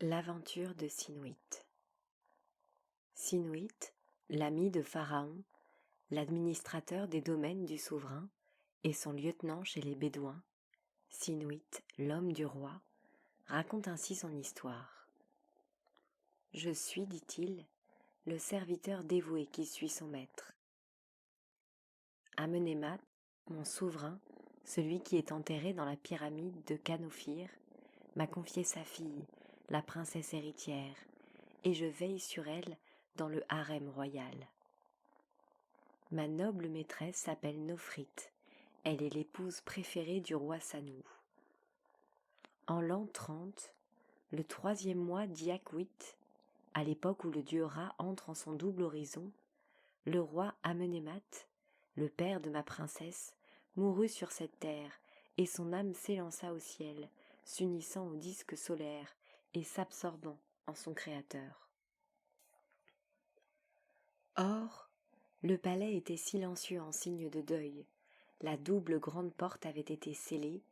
L'aventure de Sinuit. Sinuit, l'ami de Pharaon, l'administrateur des domaines du souverain et son lieutenant chez les Bédouins, Sinuit, l'homme du roi, raconte ainsi son histoire. « Je suis, dit-il, le serviteur dévoué qui suit son maître. Amenemhat, mon souverain, celui qui est enterré dans la pyramide de Kanophir, m'a confié sa fille, la princesse héritière, et je veille sur elle dans le harem royal. Ma noble maîtresse s'appelle Nofrit, elle est l'épouse préférée du roi Sanou. En l'an 30, le 3e mois d'Iakhwit, à l'époque où le dieu Ra entre en son double horizon, le roi Amenemhat, le père de ma princesse, mourut sur cette terre, et son âme s'élança au ciel, s'unissant au disque solaire et s'absorbant en son créateur. Or, le palais était silencieux en signe de deuil, la double grande porte avait été scellée,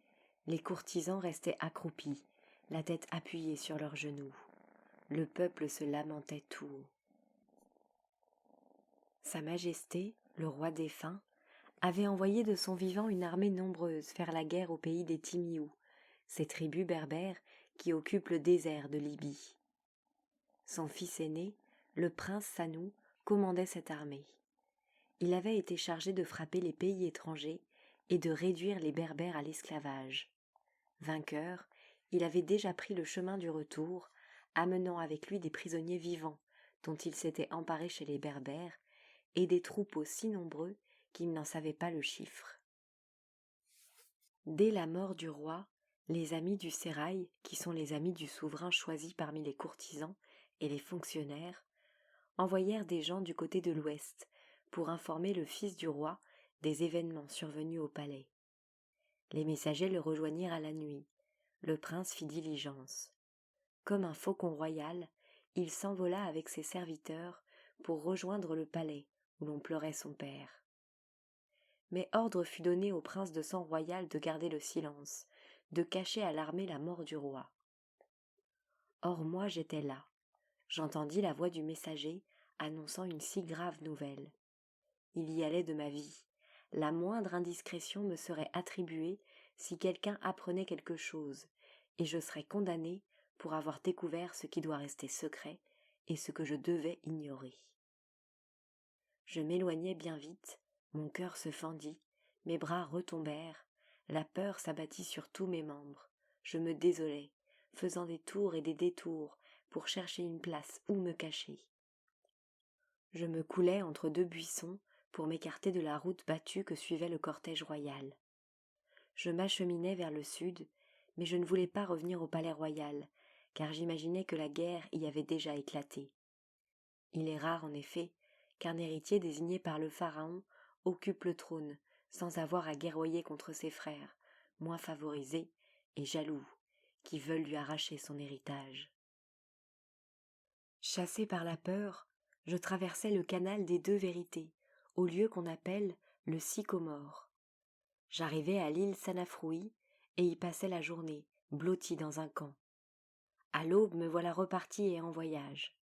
les courtisans restaient accroupis, la tête appuyée sur leurs genoux. Le peuple se lamentait tout haut. Sa Majesté, le roi défunt, avait envoyé de son vivant une armée nombreuse faire la guerre au pays des Timiou, ces tribus berbères qui occupent le désert de Libye. Son fils aîné, le prince Sanou, commandait cette armée. Il avait été chargé de frapper les pays étrangers et de réduire les Berbères à l'esclavage. Vainqueur, il avait déjà pris le chemin du retour, amenant avec lui des prisonniers vivants dont il s'était emparé chez les Berbères et des troupeaux si nombreux qu'il n'en savait pas le chiffre. Dès la mort du roi, les amis du sérail, qui sont les amis du souverain choisis parmi les courtisans et les fonctionnaires, envoyèrent des gens du côté de l'ouest pour informer le fils du roi des événements survenus au palais. Les messagers le rejoignirent à la nuit. Le prince fit diligence. Comme un faucon royal, il s'envola avec ses serviteurs pour rejoindre le palais où l'on pleurait son père. Mais ordre fut donné au prince de sang royal de garder le silence, de cacher à l'armée la mort du roi. Or moi j'étais là. J'entendis la voix du messager annonçant une si grave nouvelle. Il y allait de ma vie. La moindre indiscrétion me serait attribuée si quelqu'un apprenait quelque chose, et je serais condamné pour avoir découvert ce qui doit rester secret et ce que je devais ignorer. Je m'éloignai bien vite, mon cœur se fendit, mes bras retombèrent, la peur s'abattit sur tous mes membres, je me désolai, faisant des tours et des détours pour chercher une place où me cacher. Je me coulai entre deux buissons pour m'écarter de la route battue que suivait le cortège royal. Je m'acheminai vers le sud, mais je ne voulais pas revenir au palais royal, car j'imaginais que la guerre y avait déjà éclaté. Il est rare, en effet, qu'un héritier désigné par le pharaon occupe le trône sans avoir à guerroyer contre ses frères, moins favorisés et jaloux, qui veulent lui arracher son héritage. Chassé par la peur, je traversai le canal des deux vérités, au lieu qu'on appelle le Sycomore. J'arrivai à l'île Sanafroui et y passai la journée, blotti dans un camp. À l'aube, me voilà reparti et en voyage.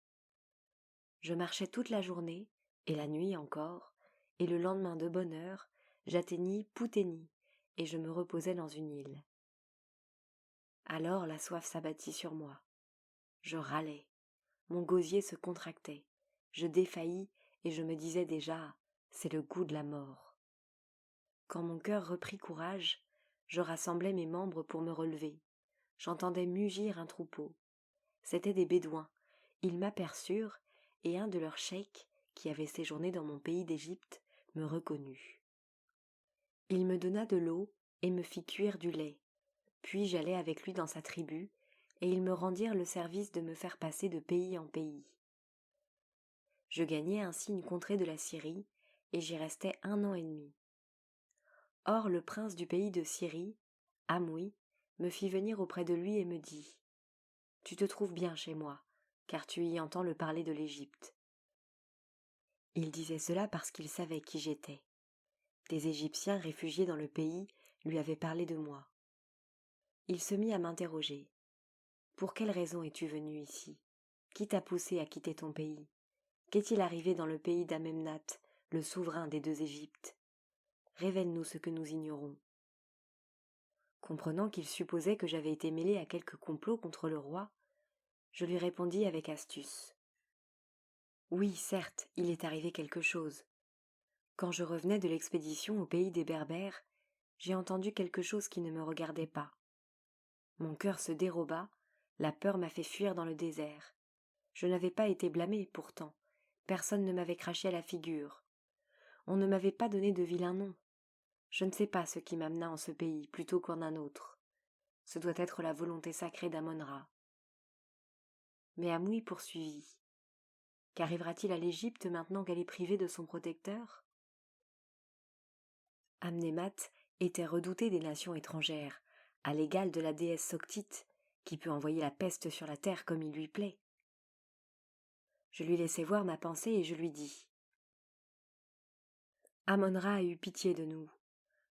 Je marchai toute la journée, et la nuit encore, et le lendemain de bonne heure, j'atteignis Pouténi, et je me reposai dans une île. Alors la soif s'abattit sur moi. Je râlai. Mon gosier se contractait. Je défaillis, et je me disais déjà, c'est le goût de la mort. Quand mon cœur reprit courage, je rassemblai mes membres pour me relever. J'entendais mugir un troupeau. C'étaient des Bédouins. Ils m'aperçurent, et un de leurs cheikhs, qui avait séjourné dans mon pays d'Égypte, me reconnut. Il me donna de l'eau et me fit cuire du lait. Puis j'allai avec lui dans sa tribu, et ils me rendirent le service de me faire passer de pays en pays. Je gagnai ainsi une contrée de la Syrie, et j'y restai 1 an et demi. Or le prince du pays de Syrie, Amouy, me fit venir auprès de lui et me dit « Tu te trouves bien chez moi, car tu y entends le parler de l'Égypte. » Il disait cela parce qu'il savait qui j'étais. Des Égyptiens réfugiés dans le pays lui avaient parlé de moi. Il se mit à m'interroger. Pour quelle raison es-tu venu ici? Qui t'a poussé à quitter ton pays? Qu'est-il arrivé dans le pays d'Amemnat, le souverain des deux Égyptes? Révèle-nous ce que nous ignorons. » Comprenant qu'il supposait que j'avais été mêlé à quelque complot contre le roi, je lui répondis avec astuce. Oui, certes, il est arrivé quelque chose. Quand je revenais de l'expédition au pays des Berbères, j'ai entendu quelque chose qui ne me regardait pas. Mon cœur se déroba, la peur m'a fait fuir dans le désert. Je n'avais pas été blâmé, pourtant. Personne ne m'avait craché à la figure. On ne m'avait pas donné de vilain nom. Je ne sais pas ce qui m'amena en ce pays plutôt qu'en un autre. Ce doit être la volonté sacrée d'Amon-Ra. Mais Amouy poursuivit. Qu'arrivera-t-il à l'Égypte maintenant qu'elle est privée de son protecteur? Amnémat était redouté des nations étrangères, à l'égal de la déesse Soktite, qui peut envoyer la peste sur la terre comme il lui plaît. Je lui laissai voir ma pensée et je lui dis. Amon-Ra a eu pitié de nous.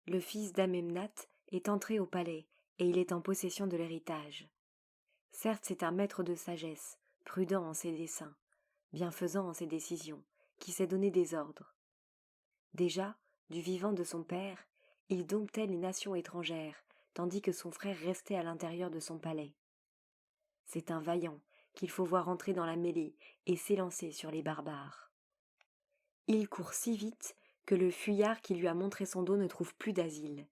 Le fils d'Amemnat est entré au palais et il est en possession de l'héritage. Certes, c'est un maître de sagesse, prudent en ses desseins, bienfaisant en ses décisions, qui sait donner des ordres. Déjà, du vivant de son père, il domptait les nations étrangères, tandis que son frère restait à l'intérieur de son palais. C'est un vaillant qu'il faut voir entrer dans la mêlée et s'élancer sur les barbares. Il court si vite que le fuyard qui lui a montré son dos ne trouve plus d'asile.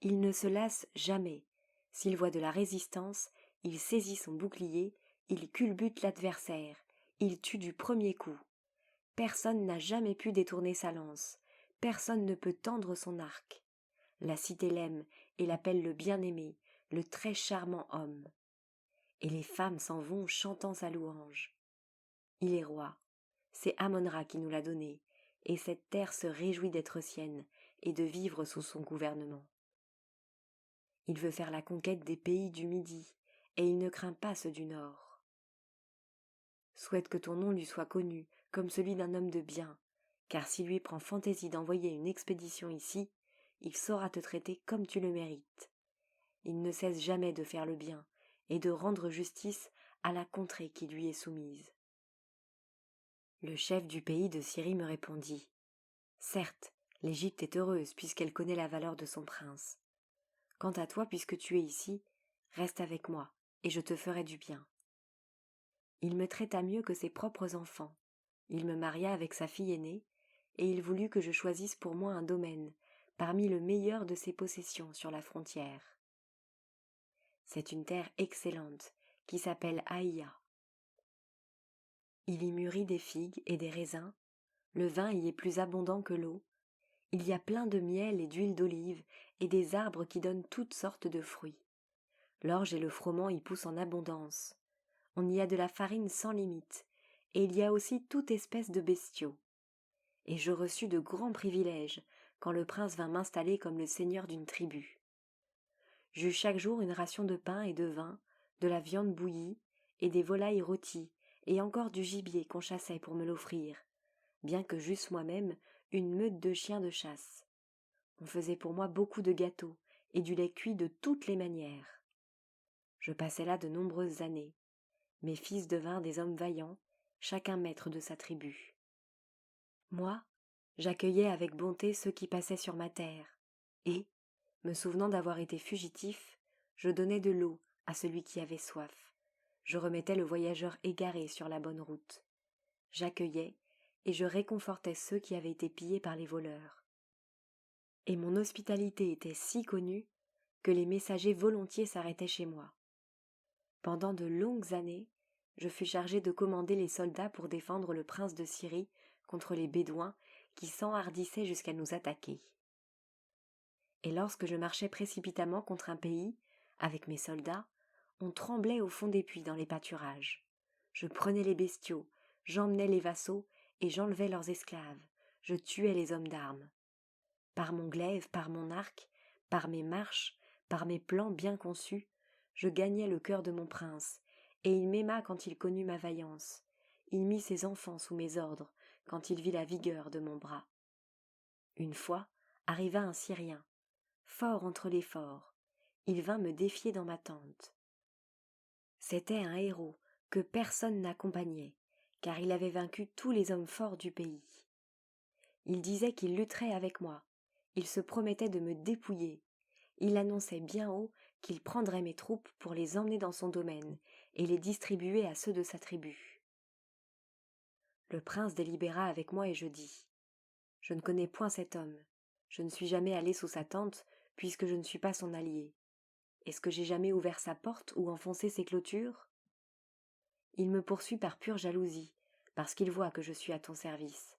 Il ne se lasse jamais. S'il voit de la résistance, il saisit son bouclier, il culbute l'adversaire, il tue du premier coup. Personne n'a jamais pu détourner sa lance, personne ne peut tendre son arc. La cité l'aime et l'appelle le bien-aimé, le très charmant homme. Et les femmes s'en vont chantant sa louange. Il est roi, c'est Amon-Ra qui nous l'a donné, et cette terre se réjouit d'être sienne et de vivre sous son gouvernement. Il veut faire la conquête des pays du Midi, et il ne craint pas ceux du Nord. Souhaite que ton nom lui soit connu comme celui d'un homme de bien, car s'il lui prend fantaisie d'envoyer une expédition ici, il saura te traiter comme tu le mérites. Il ne cesse jamais de faire le bien et de rendre justice à la contrée qui lui est soumise. Le chef du pays de Syrie me répondit. Certes, l'Égypte est heureuse puisqu'elle connaît la valeur de son prince. Quant à toi, puisque tu es ici, reste avec moi, et je te ferai du bien. Il me traita mieux que ses propres enfants. Il me maria avec sa fille aînée, et il voulut que je choisisse pour moi un domaine, parmi le meilleur de ses possessions sur la frontière. C'est une terre excellente, qui s'appelle Aïa. Il y mûrit des figues et des raisins, le vin y est plus abondant que l'eau, il y a plein de miel et d'huile d'olive, et des arbres qui donnent toutes sortes de fruits. L'orge et le froment y poussent en abondance. On y a de la farine sans limite, et il y a aussi toute espèce de bestiaux. Et je reçus de grands privilèges quand le prince vint m'installer comme le seigneur d'une tribu. J'eus chaque jour une ration de pain et de vin, de la viande bouillie, et des volailles rôties, et encore du gibier qu'on chassait pour me l'offrir, bien que j'eusse moi-même une meute de chiens de chasse. On faisait pour moi beaucoup de gâteaux, et du lait cuit de toutes les manières. Je passai là de nombreuses années. Mes fils devinrent des hommes vaillants, chacun maître de sa tribu. Moi, j'accueillais avec bonté ceux qui passaient sur ma terre, et, me souvenant d'avoir été fugitif, je donnais de l'eau à celui qui avait soif. Je remettais le voyageur égaré sur la bonne route. J'accueillais, et je réconfortais ceux qui avaient été pillés par les voleurs. Et mon hospitalité était si connue que les messagers volontiers s'arrêtaient chez moi. Pendant de longues années, je fus chargé de commander les soldats pour défendre le prince de Syrie contre les Bédouins qui s'enhardissaient jusqu'à nous attaquer. Et lorsque je marchais précipitamment contre un pays, avec mes soldats, on tremblait au fond des puits dans les pâturages. Je prenais les bestiaux, j'emmenais les vassaux et j'enlevais leurs esclaves, je tuais les hommes d'armes. Par mon glaive, par mon arc, par mes marches, par mes plans bien conçus, je gagnai le cœur de mon prince, et il m'aima quand il connut ma vaillance. Il mit ses enfants sous mes ordres, quand il vit la vigueur de mon bras. Une fois, arriva un Syrien, fort entre les forts. Il vint me défier dans ma tente. C'était un héros que personne n'accompagnait, car il avait vaincu tous les hommes forts du pays. Il disait qu'il lutterait avec moi, il se promettait de me dépouiller, il annonçait bien haut qu'il prendrait mes troupes pour les emmener dans son domaine et les distribuer à ceux de sa tribu. Le prince délibéra avec moi et je dis « Je ne connais point cet homme, je ne suis jamais allé sous sa tente puisque je ne suis pas son allié. Est-ce que j'ai jamais ouvert sa porte ou enfoncé ses clôtures ? Il me poursuit par pure jalousie, parce qu'il voit que je suis à ton service.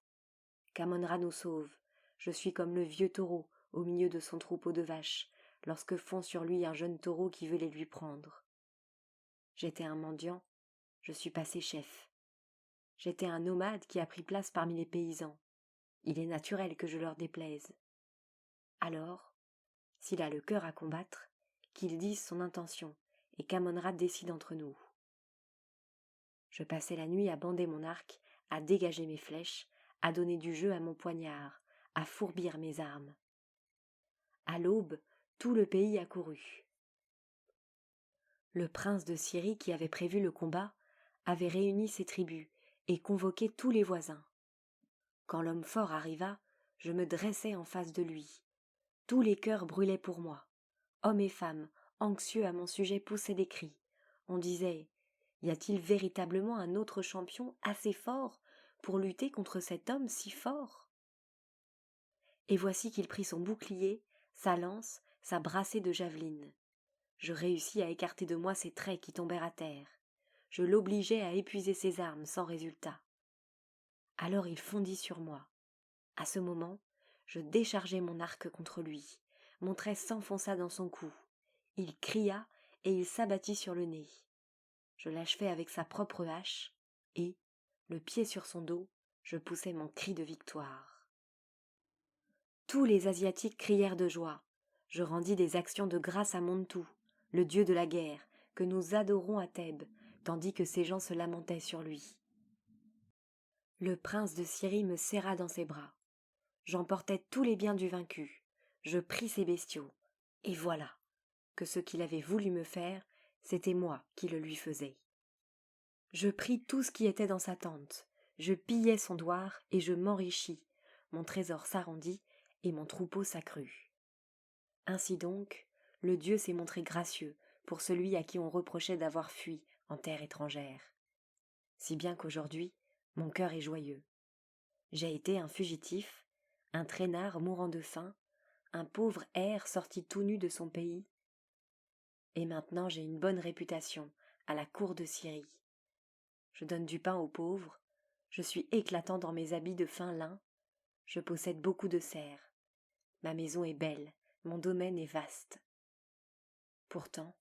Qu'Amon-Ra nous sauve, je suis comme le vieux taureau au milieu de son troupeau de vaches, lorsque fond sur lui un jeune taureau qui veut les lui prendre. J'étais un mendiant, je suis passé chef. J'étais un nomade qui a pris place parmi les paysans. Il est naturel que je leur déplaise. Alors, s'il a le cœur à combattre, qu'il dise son intention et qu'Amon-Ra décide entre nous. Je passais la nuit à bander mon arc, à dégager mes flèches, à donner du jeu à mon poignard, à fourbir mes armes. À l'aube, tout le pays accourut. Le prince de Syrie qui avait prévu le combat avait réuni ses tribus et convoqué tous les voisins. Quand l'homme fort arriva, je me dressai en face de lui. Tous les cœurs brûlaient pour moi. Hommes et femmes, anxieux à mon sujet, poussaient des cris. On disait « Y a-t-il véritablement un autre champion assez fort pour lutter contre cet homme si fort ?» Et voici qu'il prit son bouclier, sa lance, sa brassée de javelines. Je réussis à écarter de moi ses traits qui tombèrent à terre. Je l'obligeai à épuiser ses armes sans résultat. Alors il fondit sur moi. À ce moment, je déchargeai mon arc contre lui. Mon trait s'enfonça dans son cou. Il cria et il s'abattit sur le nez. Je l'achevai avec sa propre hache et, le pied sur son dos, je poussai mon cri de victoire. Tous les Asiatiques crièrent de joie. Je rendis des actions de grâce à Montou, le dieu de la guerre, que nous adorons à Thèbes, tandis que ces gens se lamentaient sur lui. Le prince de Syrie me serra dans ses bras. J'emportai tous les biens du vaincu. Je pris ses bestiaux. Et voilà que ce qu'il avait voulu me faire, c'était moi qui le lui faisais. Je pris tout ce qui était dans sa tente. Je pillai son douar et je m'enrichis. Mon trésor s'arrondit et mon troupeau s'accrut. Ainsi donc, le Dieu s'est montré gracieux pour celui à qui on reprochait d'avoir fui en terre étrangère. Si bien qu'aujourd'hui, mon cœur est joyeux. J'ai été un fugitif, un traînard mourant de faim, un pauvre hère sorti tout nu de son pays. Et maintenant j'ai une bonne réputation à la cour de Syrie. Je donne du pain aux pauvres, je suis éclatant dans mes habits de fin lin, je possède beaucoup de serfs. Ma maison est belle, mon domaine est vaste. Pourtant,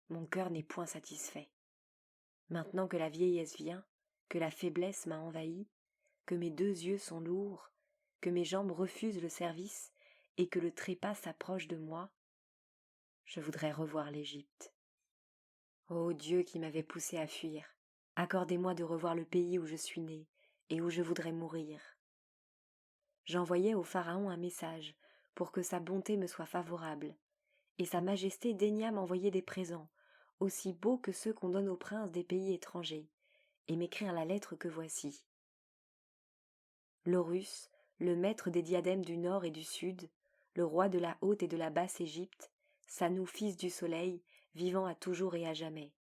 mon cœur n'est point satisfait. Maintenant que la vieillesse vient, que la faiblesse m'a envahi, que mes 2 yeux sont lourds, que mes jambes refusent le service et que le trépas s'approche de moi, je voudrais revoir l'Égypte. Ô Dieu qui m'avait poussé à fuir, accordez-moi de revoir le pays où je suis né et où je voudrais mourir. J'envoyai au Pharaon un message pour que sa bonté me soit favorable, et sa majesté daigna m'envoyer des présents, aussi beaux que ceux qu'on donne aux princes des pays étrangers, et m'écrire la lettre que voici. L'Horus, le maître des diadèmes du nord et du sud, le roi de la haute et de la basse Égypte, Sanou fils du soleil, vivant à toujours et à jamais.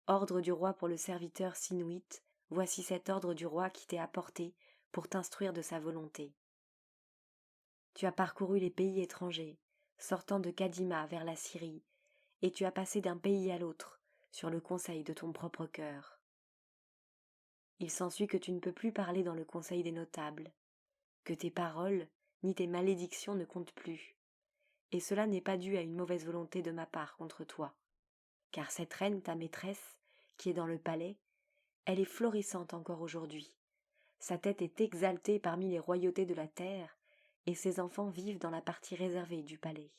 Ordre du roi pour le serviteur Sinouite, voici cet ordre du roi qui t'est apporté pour t'instruire de sa volonté. Tu as parcouru les pays étrangers, sortant de Kadima vers la Syrie, et tu as passé d'un pays à l'autre, sur le conseil de ton propre cœur. Il s'ensuit que tu ne peux plus parler dans le conseil des notables, que tes paroles ni tes malédictions ne comptent plus, et cela n'est pas dû à une mauvaise volonté de ma part contre toi, car cette reine, ta maîtresse, qui est dans le palais, elle est florissante encore aujourd'hui. Sa tête est exaltée parmi les royautés de la terre, et ses enfants vivent dans la partie réservée du palais.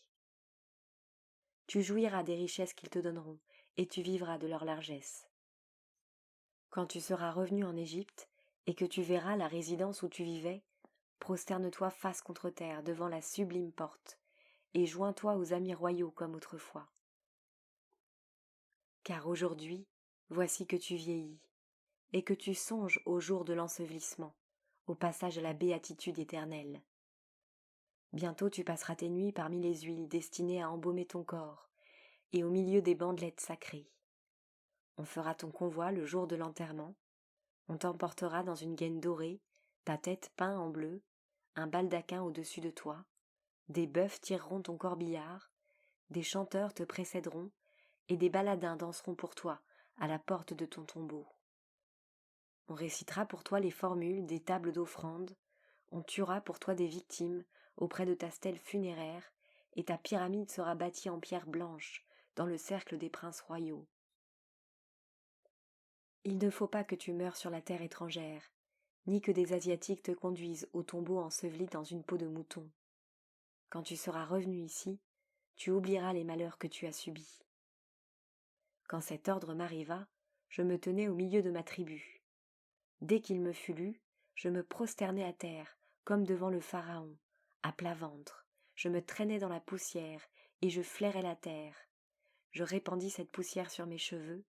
Tu jouiras des richesses qu'ils te donneront, et tu vivras de leur largesse. Quand tu seras revenu en Égypte, et que tu verras la résidence où tu vivais, prosterne-toi face contre terre devant la sublime porte, et joins-toi aux amis royaux comme autrefois. Car aujourd'hui, voici que tu vieillis, et que tu songes au jour de l'ensevelissement, au passage à la béatitude éternelle. Bientôt tu passeras tes nuits parmi les huiles destinées à embaumer ton corps, et au milieu des bandelettes sacrées. On fera ton convoi le jour de l'enterrement, on t'emportera dans une gaine dorée, ta tête peinte en bleu, un baldaquin au-dessus de toi, des bœufs tireront ton corbillard, des chanteurs te précéderont, et des baladins danseront pour toi à la porte de ton tombeau. On récitera pour toi les formules des tables d'offrande, on tuera pour toi des victimes auprès de ta stèle funéraire, et ta pyramide sera bâtie en pierre blanche dans le cercle des princes royaux. Il ne faut pas que tu meures sur la terre étrangère, ni que des Asiatiques te conduisent au tombeau enseveli dans une peau de mouton. Quand tu seras revenu ici, tu oublieras les malheurs que tu as subis. Quand cet ordre m'arriva, je me tenais au milieu de ma tribu. Dès qu'il me fut lu, je me prosternai à terre, comme devant le Pharaon, à plat ventre. Je me traînais dans la poussière, et je flairais la terre. Je répandis cette poussière sur mes cheveux.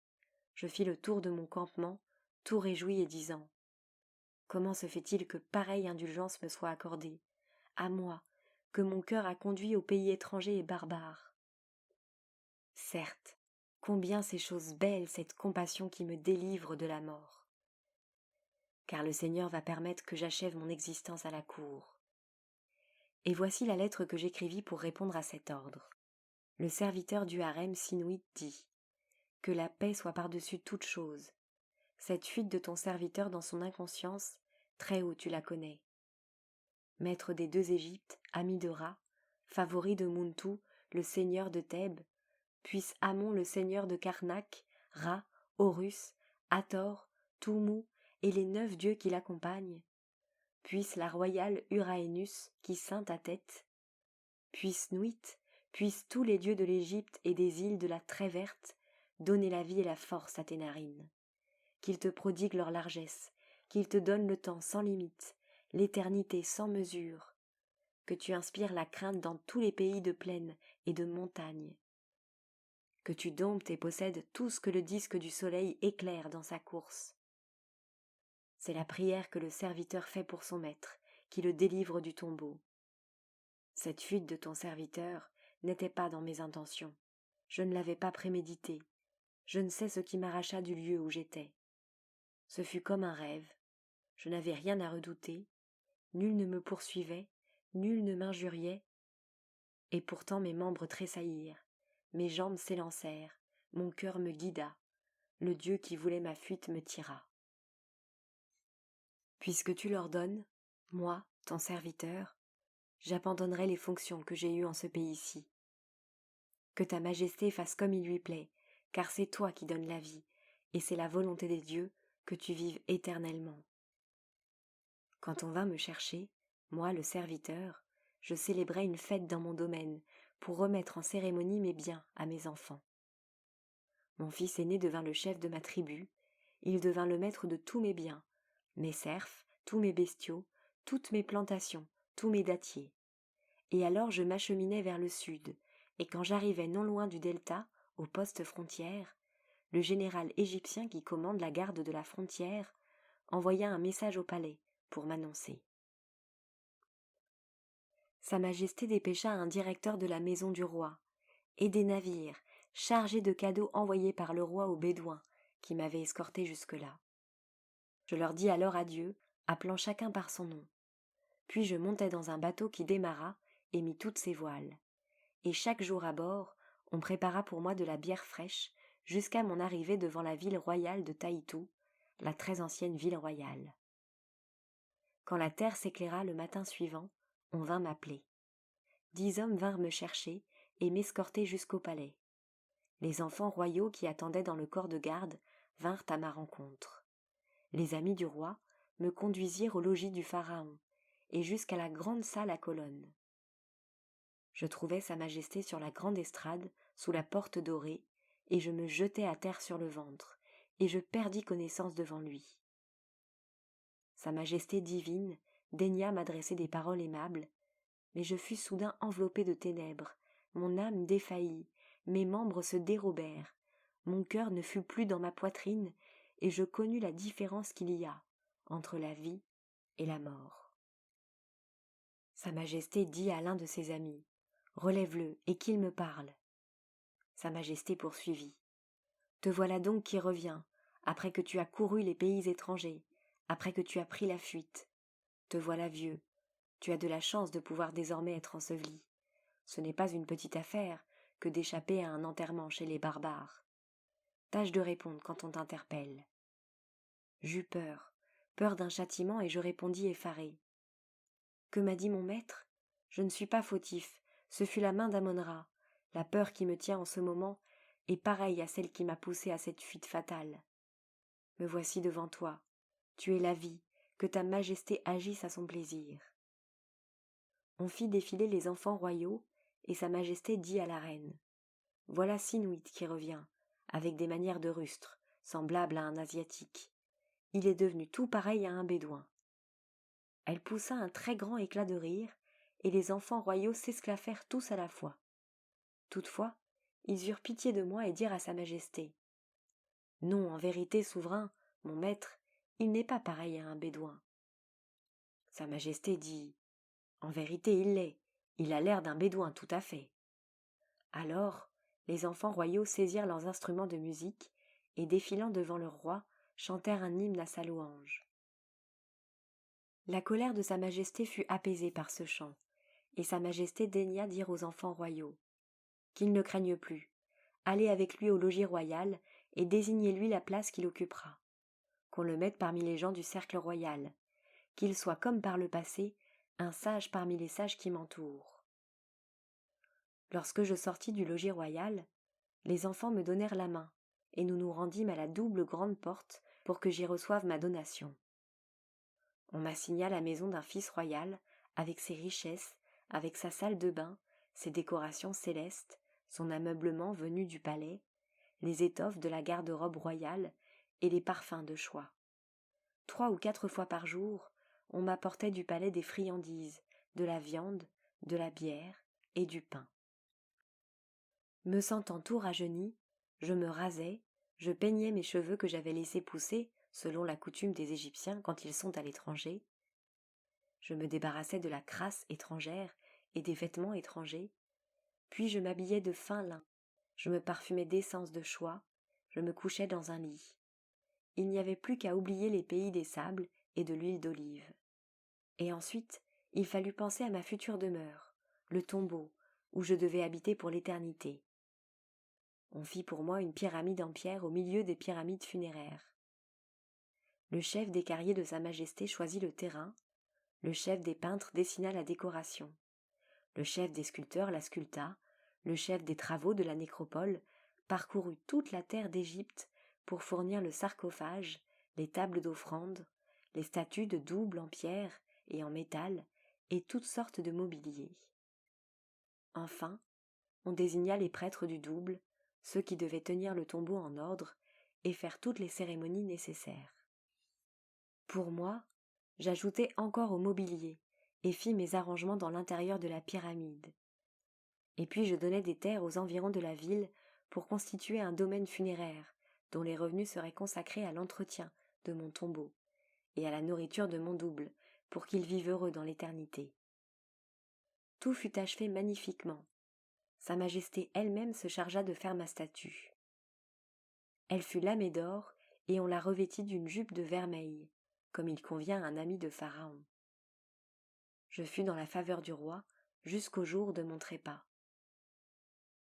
Je fis le tour de mon campement, tout réjoui et disant « Comment se fait-il que pareille indulgence me soit accordée, à moi, que mon cœur a conduit au pays étranger et barbare ?» Certes, combien c'est chose belle cette compassion qui me délivre de la mort. Car le Seigneur va permettre que j'achève mon existence à la cour. Et voici la lettre que j'écrivis pour répondre à cet ordre. Le serviteur du harem Sinuite dit « Que la paix soit par-dessus toute chose. Cette fuite de ton serviteur dans son inconscience, très haut tu la connais. Maître des deux Égyptes, ami de Ra, favori de Muntu, le seigneur de Thèbes, puisse Amon le seigneur de Karnak, Ra, Horus, Hathor, Tumu et les 9 dieux qui l'accompagnent, puisse la royale Uraénus qui ceint ta tête, puisse Nuit, puissent tous les dieux de l'Égypte et des îles de la Très Verte donner la vie et la force à tes narines, qu'ils te prodiguent leur largesse, qu'ils te donnent le temps sans limite, l'éternité sans mesure, que tu inspires la crainte dans tous les pays de plaine et de montagne, que tu domptes et possèdes tout ce que le disque du soleil éclaire dans sa course. C'est la prière que le serviteur fait pour son maître, qui le délivre du tombeau. Cette fuite de ton serviteur n'était pas dans mes intentions. Je ne l'avais pas préméditée. Je ne sais ce qui m'arracha du lieu où j'étais. Ce fut comme un rêve. Je n'avais rien à redouter. Nul ne me poursuivait, nul ne m'injuriait. Et pourtant mes membres tressaillirent, mes jambes s'élancèrent, mon cœur me guida. Le Dieu qui voulait ma fuite me tira. Puisque tu l'ordonnes, moi, ton serviteur, j'abandonnerai les fonctions que j'ai eues en ce pays-ci. Que ta majesté fasse comme il lui plaît, car c'est toi qui donnes la vie, et c'est la volonté des dieux que tu vives éternellement. Quand on vint me chercher, moi le serviteur, je célébrai une fête dans mon domaine pour remettre en cérémonie mes biens à mes enfants. Mon fils aîné devint le chef de ma tribu, il devint le maître de tous mes biens, mes cerfs, tous mes bestiaux, toutes mes plantations, tous mes dattiers. Et alors je m'acheminai vers le sud, et quand j'arrivai non loin du delta, au poste frontière, le général égyptien qui commande la garde de la frontière envoya un message au palais pour m'annoncer. Sa Majesté dépêcha un directeur de la maison du roi, et des navires chargés de cadeaux envoyés par le roi aux Bédouins qui m'avaient escorté jusque-là. Je leur dis alors adieu, appelant chacun par son nom. Puis je montai dans un bateau qui démarra et mit toutes ses voiles. Et chaque jour à bord, on prépara pour moi de la bière fraîche jusqu'à mon arrivée devant la ville royale de Taïtou, la très ancienne ville royale. Quand la terre s'éclaira le matin suivant, on vint m'appeler. 10 hommes vinrent me chercher et m'escorter jusqu'au palais. Les enfants royaux qui attendaient dans le corps de garde vinrent à ma rencontre. Les amis du roi me conduisirent au logis du pharaon et jusqu'à la grande salle à colonnes. Je trouvai Sa Majesté sur la grande estrade, sous la porte dorée, et je me jetai à terre sur le ventre, et je perdis connaissance devant lui. Sa Majesté divine daigna m'adresser des paroles aimables, mais je fus soudain enveloppé de ténèbres, mon âme défaillit, mes membres se dérobèrent, mon cœur ne fut plus dans ma poitrine, et je connus la différence qu'il y a entre la vie et la mort. Sa Majesté dit à l'un de ses amis, « Relève-le et qu'il me parle. » Sa Majesté poursuivit, « Te voilà donc qui reviens, après que tu as couru les pays étrangers, après que tu as pris la fuite. Te voilà vieux, tu as de la chance de pouvoir désormais être enseveli. Ce n'est pas une petite affaire que d'échapper à un enterrement chez les barbares. Tâche de répondre quand on t'interpelle. » J'eus peur d'un châtiment, et je répondis effaré. « Que m'a dit mon maître ? Je ne suis pas fautif, ce fut la main d'Amon-Ra. La peur qui me tient en ce moment est pareille à celle qui m'a poussé à cette fuite fatale. Me voici devant toi, tu es la vie, que ta Majesté agisse à son plaisir. » On fit défiler les enfants royaux, et sa Majesté dit à la reine, « Voilà Sinuit qui revient, avec des manières de rustre, semblables à un Asiatique. Il est devenu tout pareil à un Bédouin. » Elle poussa un très grand éclat de rire, et les enfants royaux s'esclaffèrent tous à la fois. Toutefois, ils eurent pitié de moi et dirent à sa Majesté, « Non, en vérité, souverain, mon maître, il n'est pas pareil à un Bédouin. » Sa Majesté dit, « En vérité, il l'est, il a l'air d'un Bédouin tout à fait. » Alors, les enfants royaux saisirent leurs instruments de musique et, défilant devant leur roi, chantèrent un hymne à sa louange. La colère de sa Majesté fut apaisée par ce chant, et sa Majesté daigna dire aux enfants royaux, « Qu'ils ne craignent plus, allez avec lui au logis royal et désignez-lui la place qu'il occupera. Qu'on le mette parmi les gens du cercle royal, qu'il soit comme par le passé, un sage parmi les sages qui m'entourent. » Lorsque je sortis du logis royal, les enfants me donnèrent la main, et nous nous rendîmes à la double grande porte pour que j'y reçoive ma donation. On m'assigna la maison d'un fils royal, avec ses richesses, avec sa salle de bain, ses décorations célestes, son ameublement venu du palais, les étoffes de la garde-robe royale et les parfums de choix. 3 ou 4 fois par jour, on m'apportait du palais des friandises, de la viande, de la bière et du pain. Me sentant tout rajeuni, je me rasais, je peignais mes cheveux que j'avais laissés pousser, selon la coutume des Égyptiens quand ils sont à l'étranger. Je me débarrassais de la crasse étrangère et des vêtements étrangers, puis je m'habillais de fin lin, je me parfumais d'essence de choix, je me couchais dans un lit. Il n'y avait plus qu'à oublier les pays des sables et de l'huile d'olive. Et ensuite, il fallut penser à ma future demeure, le tombeau, où je devais habiter pour l'éternité. On fit pour moi une pyramide en pierre au milieu des pyramides funéraires. Le chef des carriers de sa Majesté choisit le terrain, le chef des peintres dessina la décoration, le chef des sculpteurs la sculpta, le chef des travaux de la nécropole parcourut toute la terre d'Égypte pour fournir le sarcophage, les tables d'offrande, les statues de double en pierre et en métal et toutes sortes de mobilier. Enfin, on désigna les prêtres du double, ceux qui devaient tenir le tombeau en ordre et faire toutes les cérémonies nécessaires. Pour moi, j'ajoutai encore au mobilier et fis mes arrangements dans l'intérieur de la pyramide. Et puis je donnai des terres aux environs de la ville pour constituer un domaine funéraire dont les revenus seraient consacrés à l'entretien de mon tombeau et à la nourriture de mon double pour qu'il vive heureux dans l'éternité. Tout fut achevé magnifiquement. Sa Majesté elle-même se chargea de faire ma statue. Elle fut lamée d'or et on la revêtit d'une jupe de vermeil, comme il convient à un ami de Pharaon. Je fus dans la faveur du roi jusqu'au jour de mon trépas.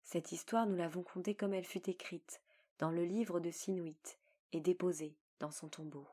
Cette histoire nous l'avons contée comme elle fut écrite, dans le livre de Sinuit, et déposée dans son tombeau.